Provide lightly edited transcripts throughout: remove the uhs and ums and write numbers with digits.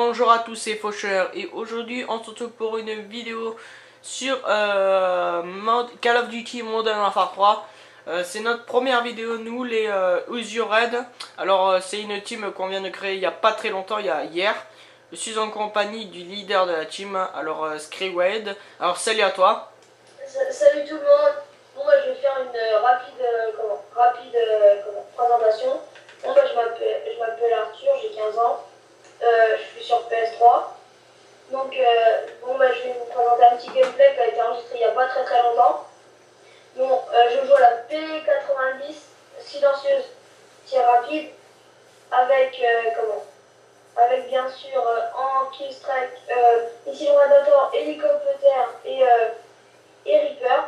Bonjour à tous, c'est Faucheur et aujourd'hui on se retrouve pour une vidéo sur Call of Duty Modern Warfare 3. C'est notre première vidéo, nous les Use Your Red. Alors c'est une team qu'on vient de créer il n'y a pas très longtemps, hier. Je suis en compagnie du leader de la team, alors Screwade. Alors salut à toi. Salut tout le monde. Bon, moi, je vais faire une rapide présentation. Bon, moi, je m'appelle Arthur, j'ai 15 ans. Je suis sur PS3. Donc, bon, bah, je vais vous présenter un petit gameplay qui a été enregistré il n'y a pas très longtemps. Bon, je joue à la P90 silencieuse tir rapide avec, avec bien sûr en killstrike, missile Predator, hélicoptère et Reaper.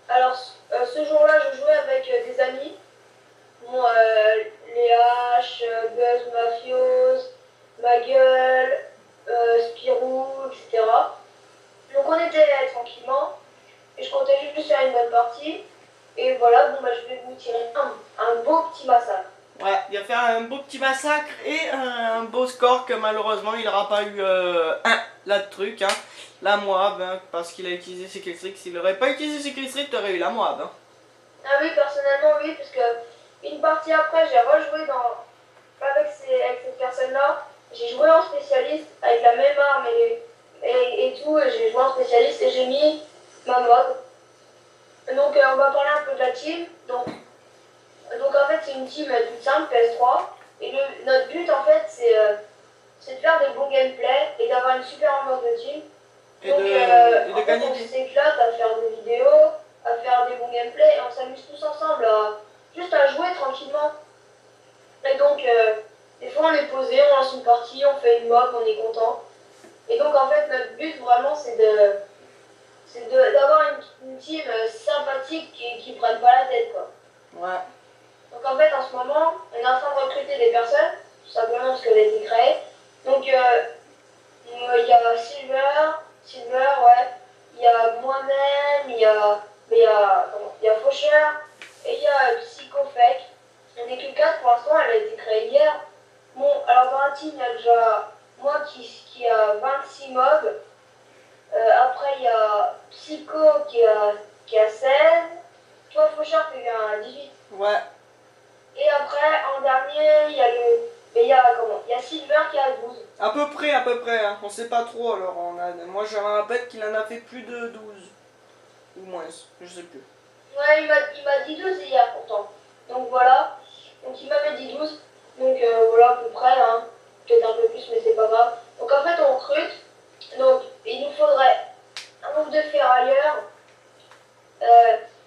Alors, ce jour-là, je jouais avec des amis. Bon, les H, Buzz Mafios, Ma Gueule, Spirou, etc. Donc, on était tranquillement. Et je comptais juste faire une bonne partie. Et voilà, bon, bah, je vais vous tirer un beau petit massacre. Ouais, il va faire un beau petit massacre et un beau score que malheureusement il n'aura pas eu la truc, hein, la Moab, hein, parce qu'il a utilisé ses killstreaks. S'il n'aurait pas utilisé ses killstreaks, tu aurais eu la Moab. Hein. Ah oui, personnellement, oui, parce que une partie après, j'ai rejoué avec cette personne-là. J'ai joué en spécialiste avec la même arme et tout. J'ai joué en spécialiste et j'ai mis ma mode. Donc, on va parler un peu de la team. Donc en fait, c'est une team toute simple, PS3. Et notre but, en fait, c'est de faire des bons gameplays et d'avoir une super ambiance de team. Et Donc, de gagner on des... s'éclate à faire des vidéos, à faire des bons gameplays et on s'amuse tous ensemble juste à jouer tranquillement. Et donc, des fois, on est posé, on lance une partie, on fait une mob, on est content. Et donc, en fait, notre but vraiment, c'est d'avoir une team sympathique qui ne prenne pas la tête, quoi. Ouais. Donc en fait, en ce moment, on est en train de recruter des personnes, tout simplement parce qu'elle a été créée. Donc il y a Silver, ouais. Il y a moi-même, il y a Faucheur et il y a Psychofake. On n'est que 4 pour l'instant, elle a été créée hier. Bon, alors dans la team, il y a déjà moi qui a 26 mobs. Après, il y a Psycho qui a 16. Toi, Faucheur, tu as 18. Ouais. Et après, en dernier, il y a Silver qui a 12. À peu près, hein. On sait pas trop, alors moi je me rappelle qu'il en a fait plus de 12. Ou moins, je sais plus. Ouais, il m'a dit 12 hier pourtant. Donc voilà. Donc il m'avait dit 12. Donc voilà, à peu près, hein. Peut-être un peu plus, mais c'est pas grave. Donc en fait, on recrute. Donc il nous faudrait un groupe de ferrailleurs.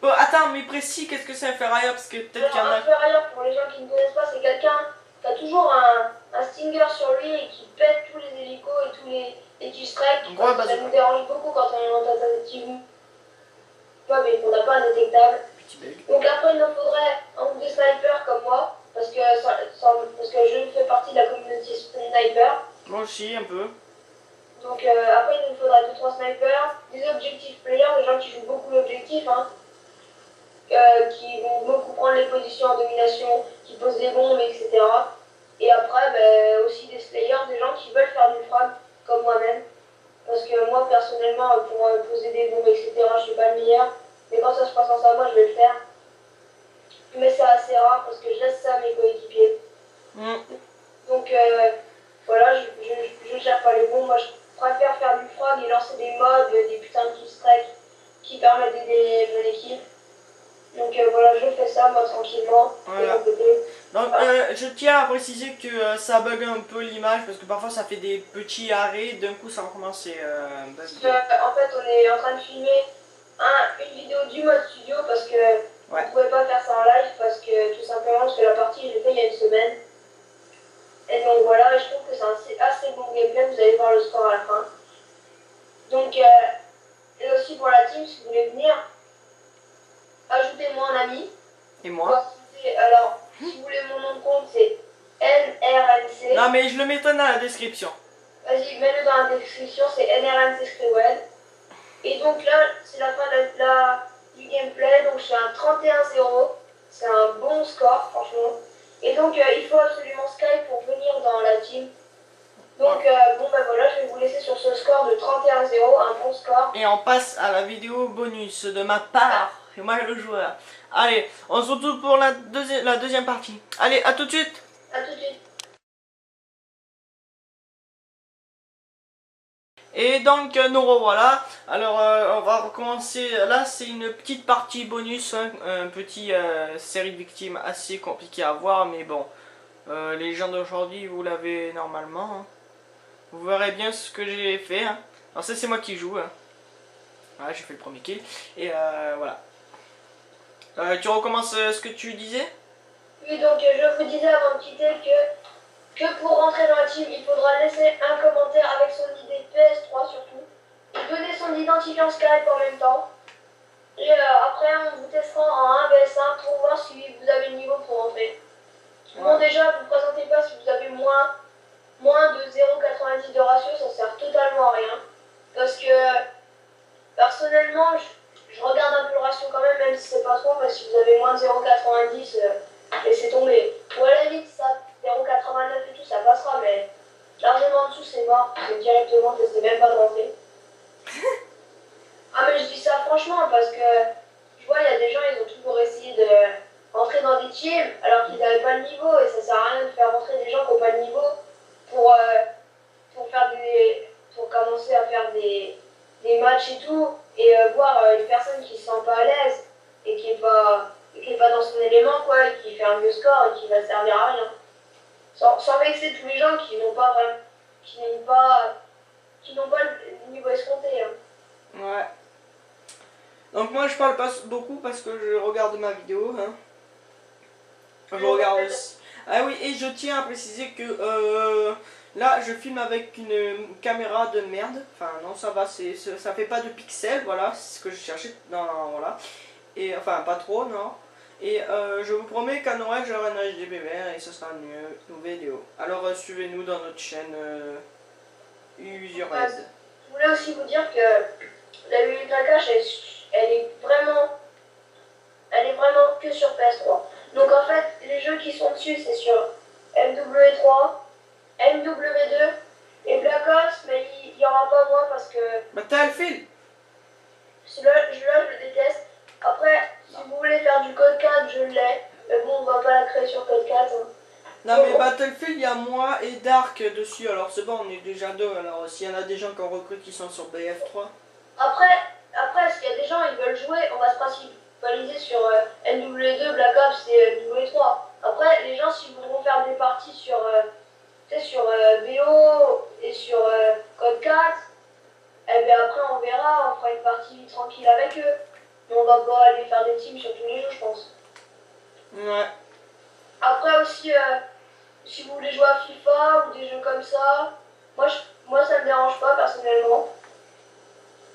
Bon, attends, mais précis, qu'est-ce que c'est un ferrailleur? Parce que peut-être qu'il y en Alors, a... un ferrailleur, pour les gens qui ne connaissent pas, c'est quelqu'un qui a toujours un Stinger sur lui et qui pète tous les hélicos et tous les T-strikes. Ouais, bah, ça nous dérange beaucoup quand on est en tentative. Mais on n'a pas indétectable. Donc après, il nous faudrait un groupe de snipers comme moi, parce que je fais partie de la communauté sniper. Moi aussi, un peu. Donc après, il nous faudrait 2-3 snipers, des objectifs players, des gens qui jouent beaucoup l'objectif, hein, qui vont beaucoup prendre les positions en domination, qui posent des bombes, etc. Et après, aussi des slayers, des gens qui veulent faire du frag, comme moi-même. Parce que moi, personnellement, pour poser des bombes, etc., je suis pas le meilleur. Mais quand ça se passe en moi, je vais le faire. Mais c'est assez rare parce que je laisse ça à mes coéquipiers. Donc voilà, je gère pas les bombes. Moi, je préfère faire du frag et lancer des mobs, des putains de kill-strike qui permettent d'aider mon équipe. Donc voilà, je fais ça moi tranquillement. Voilà. Donc je tiens à préciser que ça bug un peu l'image parce que parfois ça fait des petits arrêts, d'un coup ça recommence et en fait, on est en train de filmer une vidéo du mode studio parce que on ne pouvait pas faire ça en live parce que tout simplement parce que la partie je l'ai fait il y a une semaine. Et donc voilà, je trouve que c'est un assez bon gameplay, vous allez voir le score à la fin. Donc et aussi pour la team, si vous voulez venir, ajoutez-moi en ami. Et moi? Alors, si vous voulez mon nom de compte, c'est NRNC. Non mais je le mettrai dans la description. Vas-y, mets-le dans la description, c'est NRNC Screwed. Et donc là, c'est la fin du gameplay, donc je suis à 31-0. C'est un bon score, franchement. Et donc, il faut absolument Skype pour venir dans la team. Donc bon ben voilà, je vais vous laisser sur ce score de 31-0, un bon score. Et on passe à la vidéo bonus de ma part. Et moi le joueur. Allez, on se retrouve pour la deuxième partie. Allez, à tout de suite. A tout de suite. Et donc nous revoilà. Alors on va recommencer. Là c'est une petite partie bonus, hein, un petit série de victimes assez compliqué à voir, mais bon, les gens d'aujourd'hui vous l'avez normalement. Hein. Vous verrez bien ce que j'ai fait. Hein. Alors ça c'est moi qui joue. Hein. Voilà, j'ai fait le premier kill. Et voilà. Tu recommences ce que tu disais? Oui, donc je vous disais avant de quitter que pour rentrer dans la team, il faudra laisser un commentaire avec son ID PS3 surtout. Et donner son identifiant Skype en même temps. Et après, on vous testera en 1vs1 pour voir si vous avez le niveau pour rentrer. Ouais. Bon, déjà, ne vous présentez pas si vous avez moins de 0,90 de ratio, ça sert totalement à rien. Parce que, personnellement, je regarde un peu le ratio quand même si c'est pas trop, mais si vous avez moins de 0,90, laissez tomber. Ou à la limite, ça, 0,89 et tout, ça passera, mais largement en dessous, c'est mort. C'est directement, testez même pas de rentrer. Ah, mais je dis ça franchement, parce que je vois, il y a des gens, ils ont toujours essayé de rentrer dans des teams alors qu'ils n'avaient pas le niveau, et ça sert à rien de faire rentrer des gens qui n'ont pas le niveau pour commencer à faire des matchs et tout, et voir une personne qui se sent pas à l'aise et qui est pas dans son élément, quoi, et qui fait un vieux score et qui va servir à rien. Sans vexer tous les gens qui n'ont pas le niveau escompté. Hein. Ouais. Donc moi je parle pas beaucoup parce que je regarde ma vidéo. Hein. Je regarde aussi. Ah oui, et je tiens à préciser que là je filme avec une caméra de merde. Enfin non, ça va, ça fait pas de pixels, voilà, c'est ce que je cherchais. Non, voilà. Et enfin pas trop, non. Et je vous promets qu'à Noël j'aurai un HDB vert et ce sera une vidéo. Alors suivez-nous dans notre chaîne Usured. Je voulais aussi vous dire que la UYH elle est vraiment que sur PS3. Donc en fait, les jeux qui sont dessus, c'est sur MW3, MW2 et Black Ops, mais il n'y aura pas moi parce que... Battlefield. Celui-là, je le déteste. Après, si vous voulez faire du code 4, je l'ai. Mais bon, on va pas la créer sur code 4. Hein. Non mais Battlefield, il y a moi et Dark dessus, alors c'est bon, on est déjà deux. Alors s'il y en a des gens qu'on recrute qui sont sur BF3. Après, s'il y a des gens qui veulent jouer, on va se principaliser sur NW2, Black Ops et NW3. Après, les gens, s'ils voudront faire des parties sur BO et sur Code 4, eh bien après on verra, on fera une partie tranquille avec eux. Mais on va pas aller faire des teams sur tous les jeux, je pense. Ouais. Après aussi, si vous voulez jouer à FIFA ou des jeux comme ça, moi ça me dérange pas personnellement.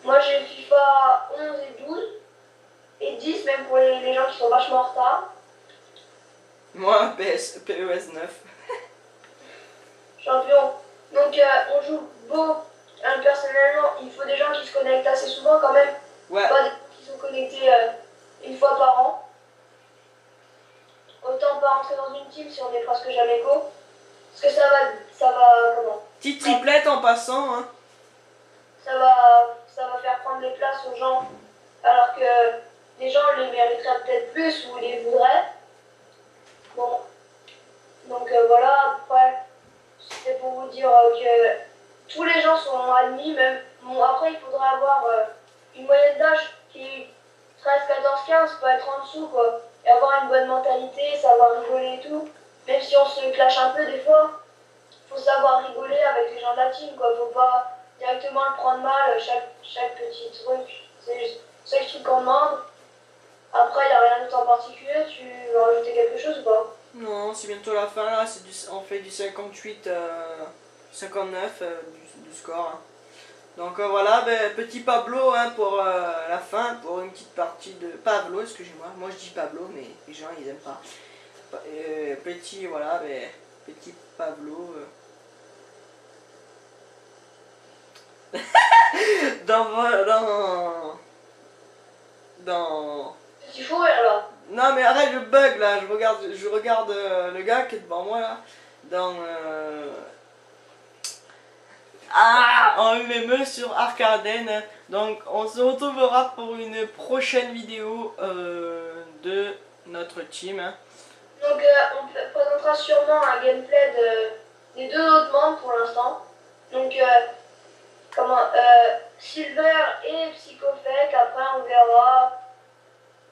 Moi j'ai FIFA 11 et 12 et 10 même pour les gens qui sont vachement en retard. Moi PES 9. Champion. Donc on joue beau. Personnellement, il faut des gens qui se connectent assez souvent quand même. Ouais. Pas des gens qui sont connectés une fois par an. Autant pas rentrer dans une team si on est presque jamais co. Parce que ça va comment? Petite triplette en passant, hein. Ça va faire prendre les places aux gens. Alors que les gens les mériteraient peut-être plus ou les voudraient. Bon. Donc voilà, après, c'était pour vous dire que tous les gens sont admis, même. Bon, après, il faudrait avoir une moyenne d'âge qui est 13, 14, 15, pas être en dessous, quoi. Et avoir une bonne mentalité, savoir rigoler et tout. Même si on se clash un peu des fois, faut savoir rigoler avec les gens de la team, quoi. Faut pas directement le prendre mal, chaque petit truc. C'est juste chaque truc qu'on demande. Après, il n'y a rien d'autre en particulier. Tu veux rajouter quelque chose ou pas? Non, c'est bientôt la fin là, on fait du 58, 59 du score. Hein. Donc voilà, ben, petit Pablo hein, pour la fin, pour une petite partie de... Pablo, excusez-moi, moi je dis Pablo, mais les gens ils aiment pas. Petit, voilà, ben, petit Pablo. dans... Petit fou rire là. Non mais arrête le bug là, je regarde le gars qui est devant moi là, en MME sur Arcaden. Donc on se retrouvera pour une prochaine vidéo de notre team. Donc on présentera sûrement un gameplay des deux autres membres pour l'instant. Donc Silver et Psychofake. Après on verra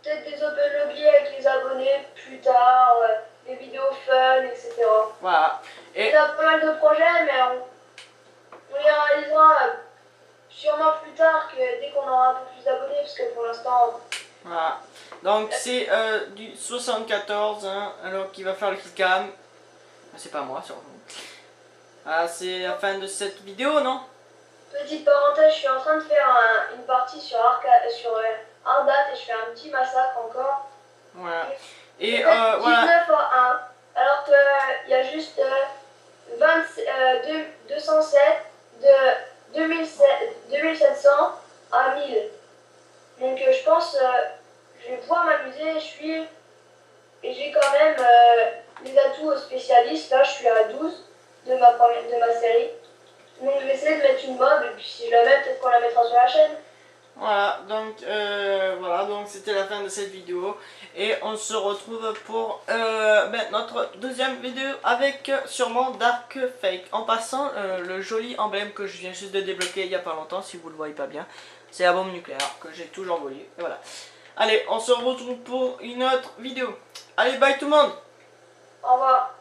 peut-être des open lobby avec les abonnés plus tard, des vidéos fun, etc. Voilà. Et on a pas mal de projets, mais on les réalisera sûrement plus tard que dès qu'on aura un peu plus d'abonnés, parce que pour l'instant... Voilà. Donc c'est du 74, hein, alors qui va faire le killcam. C'est pas moi, surtout. Ah, c'est la fin de cette vidéo, non? Petite parenthèse, je suis en train de faire une partie sur Ardat et je fais un petit massacre encore. Voilà. Et 19 voilà. à 1, alors qu'il y a juste 207 de 2700 à 1000. Donc je pense je vais pouvoir m'amuser, et j'ai quand même les atouts spécialistes. Là je suis à 12 de ma série. Donc je vais essayer de mettre une mob et puis si je la mets, peut-être qu'on la mettra sur la chaîne. Voilà, donc c'était la fin de cette vidéo et on se retrouve pour notre deuxième vidéo avec sûrement Dark Fake. En passant, le joli emblème que je viens juste de débloquer il n'y a pas longtemps, si vous le voyez pas bien, c'est la bombe nucléaire que j'ai toujours volée. Et voilà. Allez, on se retrouve pour une autre vidéo. Allez, bye tout le monde. Au revoir.